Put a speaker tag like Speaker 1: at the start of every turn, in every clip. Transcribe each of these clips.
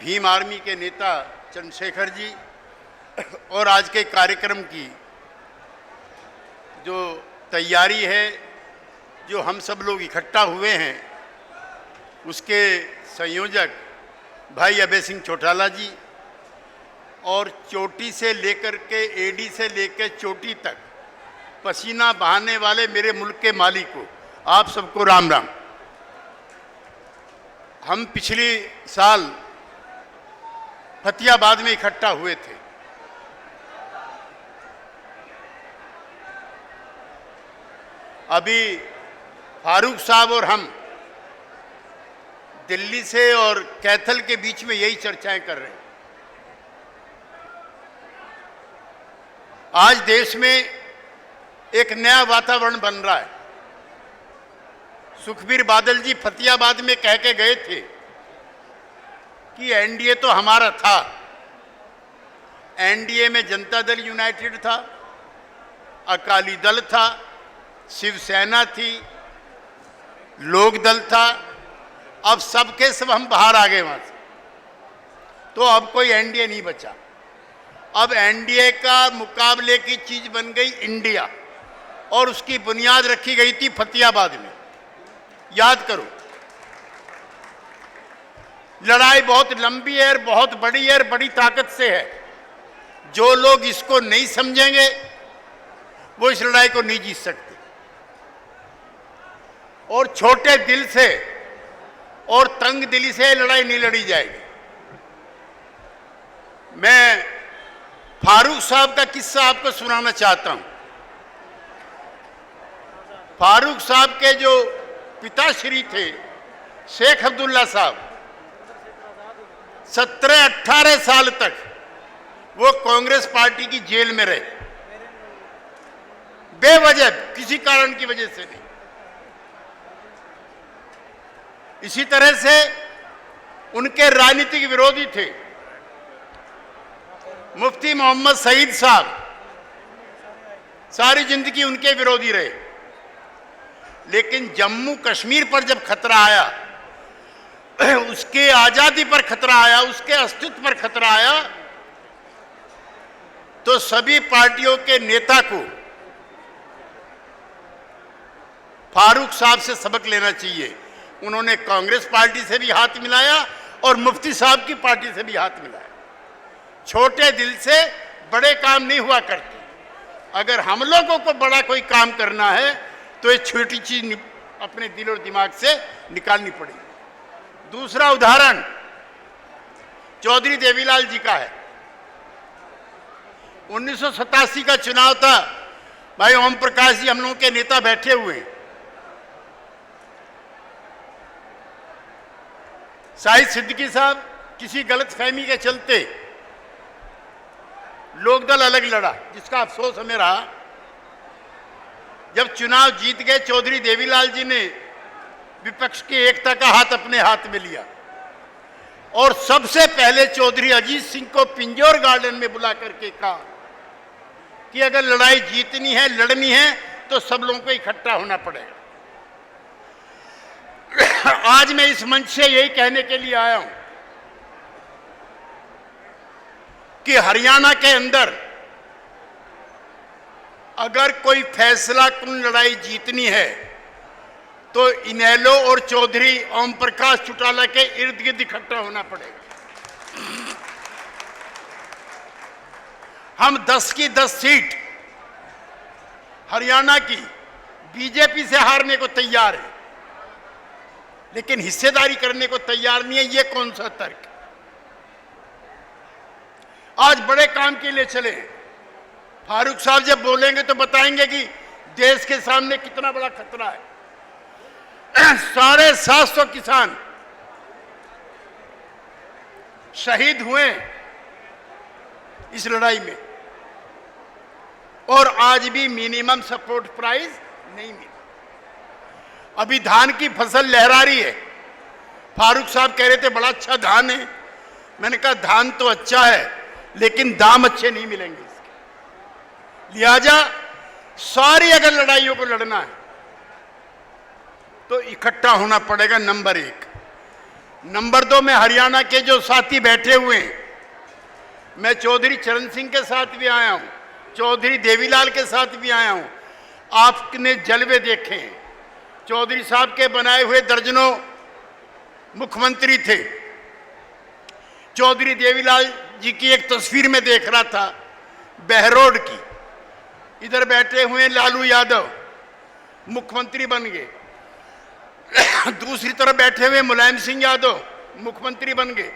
Speaker 1: Bhim army के नेता चंद्रशेखर जी और आज के कार्यक्रम की जो तैयारी है, जो हम सब लोग इकट्ठा हुए हैं, उसके संयोजक भाई अभय सिंह चौटाला जी और चोटी से लेकर के एडी से लेकर चोटी तक पसीना बहाने वाले मेरे मुल्क के मालिक को, आप सबको राम राम। हम पिछले साल फतियाबाद में इकट्ठा हुए थे। अभी फारूक साहब और हम दिल्ली से और कैथल के बीच में यही चर्चाएं कर रहे हैं। आज देश में एक नया वातावरण बन रहा है। सुखबीर बादल जी फतियाबाद में कह के गए थे कि एनडीए तो हमारा था। एनडीए में जनता दल यूनाइटेड था, अकाली दल था, शिवसेना थी, लोक दल था। अब सबके सब हम बाहर आ गए वहां से, तो अब कोई एनडीए नहीं बचा। अब एनडीए का मुकाबले की चीज बन गई इंडिया, और उसकी बुनियाद रखी गई थी फतियाबाद में। याद करो, लड़ाई बहुत लंबी है, बहुत बड़ी है, बड़ी ताकत से है। जो लोग इसको नहीं समझेंगे वो इस लड़ाई को नहीं जीत सकते। और छोटे दिल से और तंग दिली से लड़ाई नहीं लड़ी जाएगी। मैं फारूक साहब का किस्सा आपको सुनाना चाहता हूं। फारूक साहब के जो पिताश्री थे शेख अब्दुल्ला साहब, 17-18 साल तक वो कांग्रेस पार्टी की जेल में रहे, बेवजह, किसी कारण की वजह से नहीं। इसी तरह से उनके राजनीतिक विरोधी थे मुफ्ती मोहम्मद सईद साहब, सारी जिंदगी उनके विरोधी रहे। लेकिन जम्मू कश्मीर पर जब खतरा आया, उसके आजादी पर खतरा आया, उसके अस्तित्व पर खतरा आया, तो सभी पार्टियों के नेता को फारूक साहब से सबक लेना चाहिए। उन्होंने कांग्रेस पार्टी से भी हाथ मिलाया और मुफ्ती साहब की पार्टी से भी हाथ मिलाया। छोटे दिल से बड़े काम नहीं हुआ करते। अगर हम लोगों को बड़ा कोई काम करना है तो ये छोटी चीज अपने दिल और दिमाग से निकालनी पड़ेगी। दूसरा उदाहरण चौधरी देवीलाल जी का है। 1987 का चुनाव था। भाई ओम प्रकाश जी हम लोगों के नेता बैठे हुए हैं। शाहिद सिद्दीकी साहब किसी गलतफहमी के चलते लोकदल अलग लड़ा, जिसका अफसोस हमें रहा। जब चुनाव जीत गए, चौधरी देवीलाल जी ने विपक्ष की एकता का हाथ अपने हाथ में लिया और सबसे पहले चौधरी अजीत सिंह को पिंजौर गार्डन में बुला करके कहा कि अगर लड़ाई जीतनी है, लड़नी है, तो सब लोगों को इकट्ठा होना पड़ेगा। आज मैं इस मंच से यही कहने के लिए आया हूं कि हरियाणा के अंदर अगर कोई फैसला कुन लड़ाई जीतनी है तो इनेलो और चौधरी ओम प्रकाश चौटाला के इर्द गिर्द इकट्ठा होना पड़ेगा। हम 10 की 10 सीट हरियाणा की बीजेपी से हारने को तैयार है, लेकिन हिस्सेदारी करने को तैयार नहीं है। ये कौन सा तर्क? आज बड़े काम के लिए चले। फारूक साहब जब बोलेंगे तो बताएंगे कि देश के सामने कितना बड़ा खतरा है। 750 किसान शहीद हुए इस लड़ाई में, और आज भी मिनिमम सपोर्ट प्राइस नहीं मिला। अभी धान की फसल लहरा रही है। फारूक साहब कह रहे थे बड़ा अच्छा धान है। मैंने कहा धान तो अच्छा है, लेकिन दाम अच्छे नहीं मिलेंगे इसके। लिहाजा सारी अगर लड़ाइयों को लड़ना है तो इकट्ठा होना पड़ेगा। नंबर 1। नंबर 2 में हरियाणा के जो साथी बैठे हुए हैं, मैं चौधरी चरण सिंह के साथ भी आया हूं, चौधरी देवीलाल के साथ भी आया हूं। आपने जलवे देखे हैं। चौधरी साहब के बनाए हुए दर्जनों मुख्यमंत्री थे। चौधरी देवीलाल जी की एक तस्वीर में देख रहा था बहरोड की। इधर बैठे हुए लालू यादव मुख्यमंत्री बन गए। दूसरी तरफ बैठे हुए मुलायम सिंह यादव मुख्यमंत्री बन गए।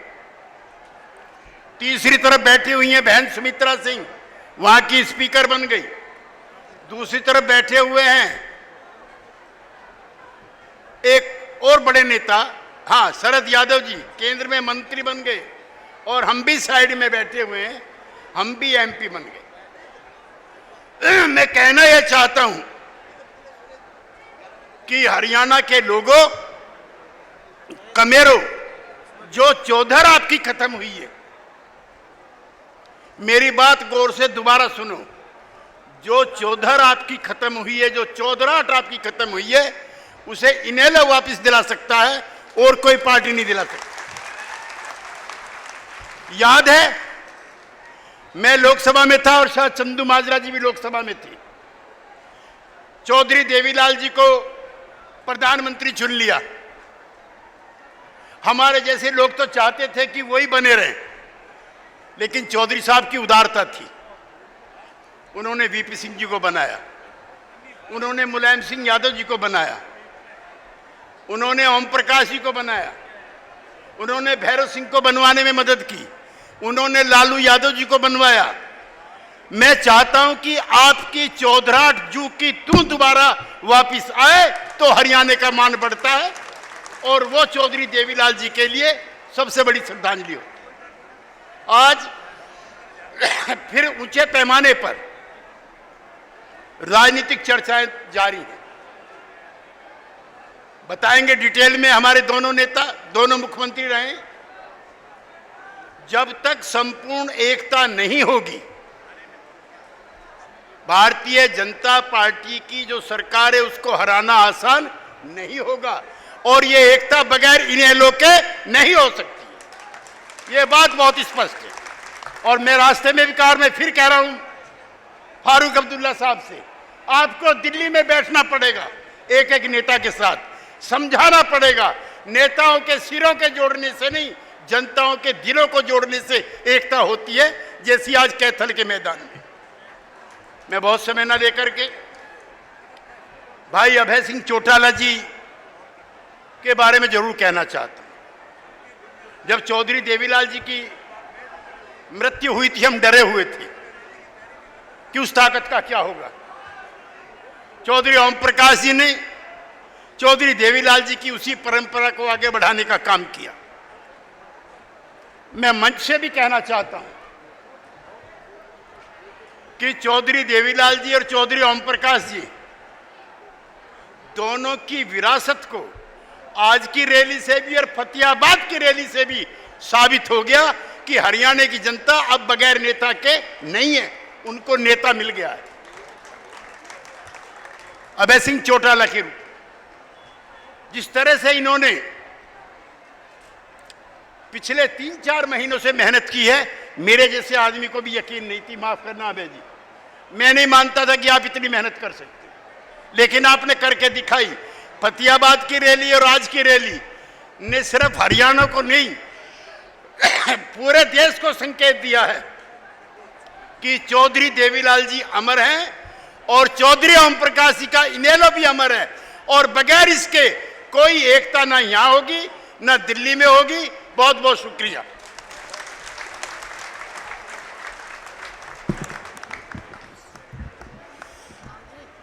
Speaker 1: तीसरी तरफ बैठी हुई है बहन सुमित्रा सिंह, वहां की स्पीकर बन गई। दूसरी तरफ बैठे हुए हैं एक और बड़े नेता, हाँ, शरद यादव जी, केंद्र में मंत्री बन गए। और हम भी साइड में बैठे हुए हैं, हम भी एमपी बन गए। मैं कहना यह चाहता हूं कि हरियाणा के लोगों, कमेरो, जो चौधर आपकी खत्म हुई है, मेरी बात गौर से दोबारा सुनो। जो चौधर आपकी खत्म हुई है, जो चौधराहट आपकी खत्म हुई है, उसे इनेलो वापस दिला सकता है और कोई पार्टी नहीं दिला सकती। याद है, मैं लोकसभा में था और शायद चंदू माजरा जी भी लोकसभा में थी। चौधरी देवीलाल जी को प्रधानमंत्री चुन लिया। हमारे जैसे लोग तो चाहते थे कि वही बने रहें, लेकिन चौधरी साहब की उदारता थी। उन्होंने वीपी सिंह जी को बनाया, उन्होंने मुलायम सिंह यादव जी को बनाया, उन्होंने ओम प्रकाश जी को बनाया, उन्होंने भैरव सिंह को बनवाने में मदद की, उन्होंने लालू यादव जी को बनवाया। मैं चाहता हूं कि आपकी चौधराहट जू की तू दोबारा वापिस आए तो हरियाणा का मान बढ़ता है, और वो चौधरी देवीलाल जी के लिए सबसे बड़ी श्रद्धांजलि हो। आज फिर ऊंचे पैमाने पर राजनीतिक चर्चाएं जारी हैं। बताएंगे डिटेल में। हमारे दोनों नेता, दोनों मुख्यमंत्री रहे। जब तक संपूर्ण एकता नहीं होगी, भारतीय जनता पार्टी की जो सरकार है उसको हराना आसान नहीं होगा, और ये एकता बगैर इनेलो के नहीं हो सकती। ये बात बहुत स्पष्ट है। और मैं रास्ते में भी कार में फिर कह रहा हूं फारूक अब्दुल्ला साहब से, आपको दिल्ली में बैठना पड़ेगा, एक एक नेता के साथ समझाना पड़ेगा। नेताओं के सिरों के जोड़ने से नहीं, जनताओं के दिलों को जोड़ने से एकता होती है, जैसी आज कैथल के मैदान में। मैं बहुत समय ना लेकर के भाई अभय सिंह चौटाला जी के बारे में जरूर कहना चाहता हूं। जब चौधरी देवीलाल जी की मृत्यु हुई थी, हम डरे हुए थे कि उस ताकत का क्या होगा। चौधरी ओम प्रकाश जी ने चौधरी देवीलाल जी की उसी परंपरा को आगे बढ़ाने का काम किया। मैं मंच से भी कहना चाहता हूं कि चौधरी देवीलाल जी और चौधरी ओम प्रकाश जी दोनों की विरासत को आज की रैली से भी और फतेहाबाद की रैली से भी साबित हो गया कि हरियाणा की जनता अब बगैर नेता के नहीं है, उनको नेता मिल गया है। अभय सिंह चौटाला के रूप जिस तरह से इन्होंने पिछले 3-4 महीनों से मेहनत की है, मेरे जैसे आदमी को भी यकीन नहीं थी, माफ करना अभय जी, मैं नहीं मानता था कि आप इतनी मेहनत कर सकते, लेकिन आपने करके दिखाई। फतेहाबाद की रैली और आज की रैली ने सिर्फ हरियाणा को नहीं पूरे देश को संकेत दिया है कि चौधरी देवीलाल जी अमर हैं और चौधरी ओम प्रकाश जी का इनेलो भी अमर है, और बगैर इसके कोई एकता ना यहां होगी ना दिल्ली में होगी। बहुत बहुत शुक्रिया।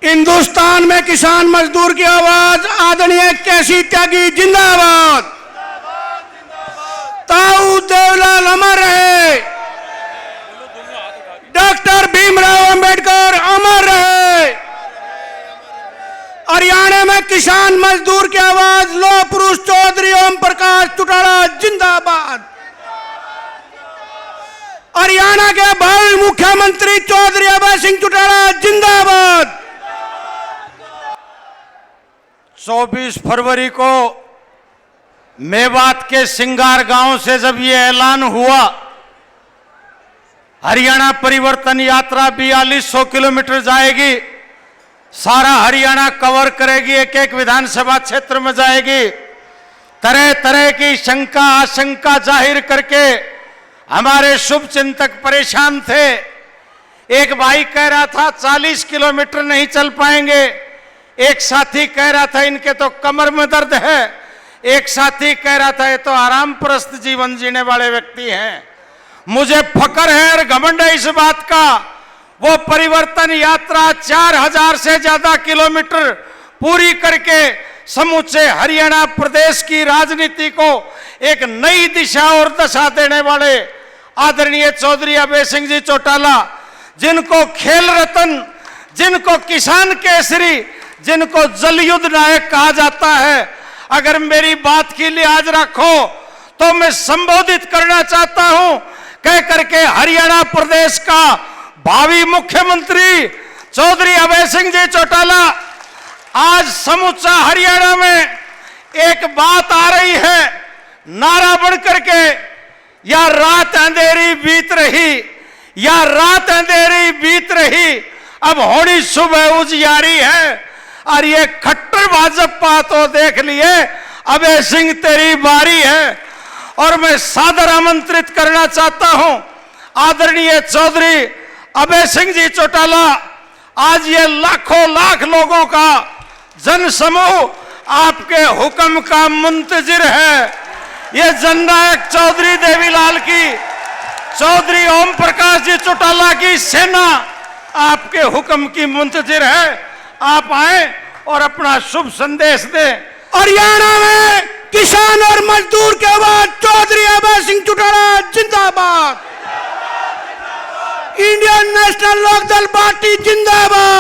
Speaker 2: हिंदुस्तान में किसान मजदूर की आवाज आदरणीय केसी त्यागी जिंदाबाद। ताऊ देवलाल अमर रहे, डॉक्टर भीमराव अंबेडकर अमर रहे। हरियाणा में किसान मजदूर की आवाज लौह पुरुष चौधरी ओम प्रकाश चौटाला जिंदाबाद। हरियाणा के भावी मुख्यमंत्री चौधरी अभय सिंह चौटाला जिंदाबाद।
Speaker 3: 24 फरवरी को मेवात के सिंगार गांव से जब ये ऐलान हुआ, हरियाणा परिवर्तन यात्रा 4200 किलोमीटर जाएगी, सारा हरियाणा कवर करेगी, एक एक विधानसभा क्षेत्र में जाएगी, तरह तरह की शंका आशंका जाहिर करके हमारे शुभ चिंतक परेशान थे। एक भाई कह रहा था 40 किलोमीटर नहीं चल पाएंगे, एक साथी कह रहा था इनके तो कमर में दर्द है, एक साथी कह रहा था ये तो आराम परस्त जीवन जीने वाले व्यक्ति हैं। मुझे फक्र है और घमंड है इस बात का, वो परिवर्तन यात्रा 4000 से ज्यादा किलोमीटर पूरी करके समूचे हरियाणा प्रदेश की राजनीति को एक नई दिशा और दशा देने वाले आदरणीय चौधरी अभय सिंह जी चौटाला, जिनको खेल रत्न, जिनको किसान केसरी, जिनको जलयुद्ध नायक कहा जाता है, अगर मेरी बात की लिहाज रखो तो मैं संबोधित करना चाहता हूं, कह करके हरियाणा प्रदेश का भावी मुख्यमंत्री चौधरी अभय सिंह जी चौटाला, आज समूचा हरियाणा में एक बात आ रही है, नारा बन करके, या रात अंधेरी बीत रही, या रात अंधेरी बीत रही, अब होनी सुबह उजियारी है। और ये खट्टर भाजपा तो देख लिए, अभय सिंह तेरी बारी है। और मैं सादर आमंत्रित करना चाहता हूं आदरणीय चौधरी अभय सिंह जी चौटाला, आज ये लाखों लाख लोगों का जन समूह आपके हुक्म का मुंतजिर है। ये जननायक चौधरी देवीलाल की, चौधरी ओम प्रकाश जी चौटाला की सेना आपके हुक्म की मुंतजिर है। आप आए और अपना शुभ संदेश दें।
Speaker 2: हरियाणा में किसान और मजदूर के आवाज चौधरी अभय सिंह चौटाला जिंदाबाद, इंडियन नेशनल लोकदल पार्टी जिंदाबाद।